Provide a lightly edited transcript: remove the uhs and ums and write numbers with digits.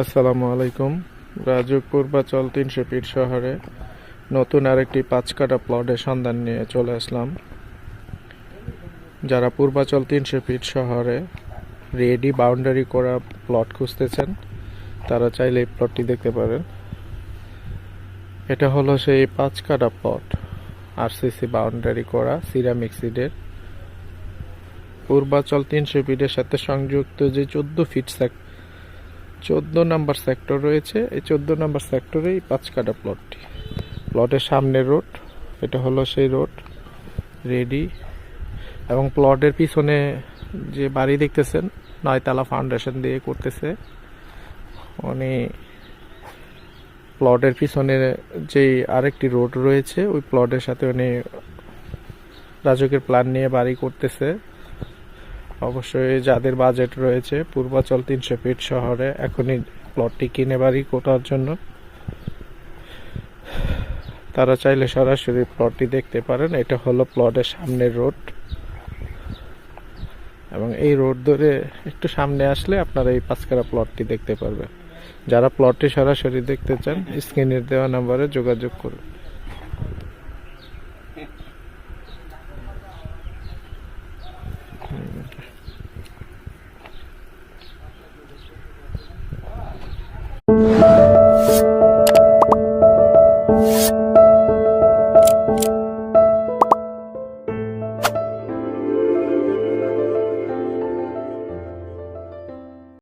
আসসালামু আলাইকুম। রাজুক পূর্বাচল 300 ফিট শহরে নতুন আরেকটি 5 কাঠা প্লটের সন্ধান নিয়ে চলে আসলাম। যারা পূর্বাচল 300 ফিট শহরে রেডি বাউন্ডারি করা প্লট খুঁজতেছেন তারা চাইলে এই প্লটটি দেখতে পারেন। এটা হলো সেই 5 কাঠা প্লট, আরসিসি বাউন্ডারি করা সিরামিক সিডের। পূর্বাচল 300 ফিটের সাথে সংযুক্ত যে 14 নম্বর সেক্টর রয়েছে, এই 14 নম্বর সেক্টরেই 5 কাঠা প্লটটি। প্লটের সামনে রোড, এটা হলো সেই রোড রেডি। এবং প্লটের পিছনে যে বাড়ি দেখতেছেন 9 তলা ফাউন্ডেশন দিয়ে করতেছে উনি। প্লটের পিছনে যে আরেকটি রোড রয়েছে ওই প্লটের সাথে উনি রাজুকের প্ল্যান নিয়ে বাড়ি করতেছে। অবশ্যই যাদের বাজেট রয়েছে পূর্বাচল 300 ফিট শহরে এখনই প্লটটি কিনে বাড়ি করার জন্য, তারা চাইলে সরাসরি প্লটটি দেখতে পারেন। এটা হলো প্লটের সামনের রোড এবং এই রোড ধরে একটু সামনে আসলে আপনারা এই 5 কাঠা প্লটটি দেখতে পারবেন। যারা প্লটটি সরাসরি দেখতে চান স্ক্রিনের দেওয়া নম্বরে যোগাযোগ করুন।